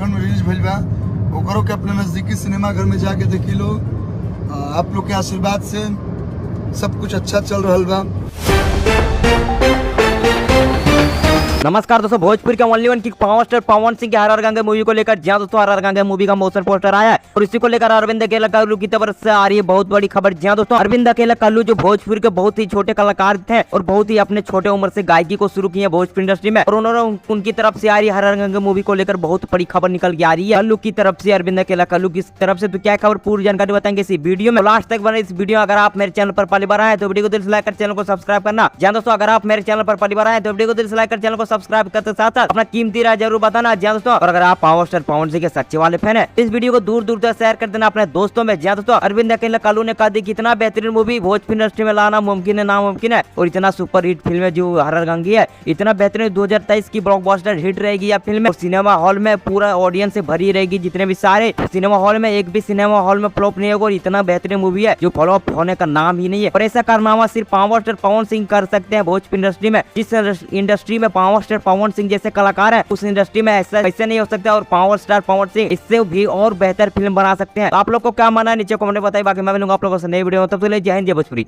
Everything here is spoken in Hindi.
2055 में रिलीज भइल बा, ओकरो के अपने नजदीकी सिनेमा घर में जाके देखी लो। आप लोग के आशीर्वाद से सब कुछ अच्छा चल रहा बा। नमस्कार दोस्तों, भोजपुर के only one kick power star Pawan Singh के हर गंगे मूवी को लेकर जहां दोस्तों हर गंगे मूवी का मोशन पोस्टर आया है और इसी को लेकर अरविंद अकेला कल्लू की तरफ से आ रही है बहुत बड़ी खबर। जहां दोस्तों अरविंद अकेला कल्लू जो भोजपुर के बहुत ही छोटे कलाकार थे और बहुत ही अपने छोटे उम्र से गायकी को शुरू किए भोजपुर इंडस्ट्री में, और उन्होंने उनकी तरफ से आ रही हर गंगे मूवी को लेकर बहुत बड़ी खबर निकल के आ रही है कल्लू की तरफ से, अरविंद अकेला कल्लू की तरफ से। तो क्या खबर पूरी जानकारी बताएंगे इस वीडियो में, लास्ट तक बने इस वीडियो। अगर आप मेरे चैनल पर पहली बार आए तो वीडियो को दिल से लाइक कर चैनल को सब्सक्राइब करना। जहां दोस्तों अगर आप मेरे चैनल पर पहली बार आए तो वीडियो को दिल से लाइक कर चैनल को सब्सक्राइब करते साथ अपना कीमती राय जरूर बताना। जहां दोस्तों और अगर आप पावर स्टार पवन सिंह के सच्चे वाले फैन हैं, इस वीडियो को दूर दूर तक शेयर कर देना अपने दोस्तों में। जहां दोस्तों अरविंद अकेला कल्लू ने कहा कि इतना बेहतरीन मूवी भोजपुर इंडस्ट्री में लाना मुमकिन है नामुमकिन है, और इतना सुपर हिट फिल्म है जो हर गंगी है, इतना बेहतरीन 2023 की ब्लॉकबस्टर हिट रहेगी यह फिल्म, और सिनेमा हॉल में पूरा ऑडियंस से भरी रहेगी। जितने भी सारे सिनेमा हॉल में एक भी सिनेमा हॉल में फ्लॉप नहीं होगा, और इतना बेहतरीन मूवी है जो फ्लॉप होने का नाम ही नहीं है। और ऐसा कारनामा सिर्फ पावर स्टार पवन सिंह कर सकते हैं भोजपुर इंडस्ट्री में। जिस इंडस्ट्री में पावर स्टार पवन सिंह जैसे कलाकार है, उस इंडस्ट्री में ऐसे नहीं हो सकता, और पावर स्टार पवन सिंह इससे भी और बेहतर फिल्म बना सकते हैं। आप लोग को क्या मानना है नीचे कमेंट में बताइए। बाकी मैं मिलूंगा आप लोगों से नई वीडियो में, तब तक के लिए जय हिंद जय भोजपुरी।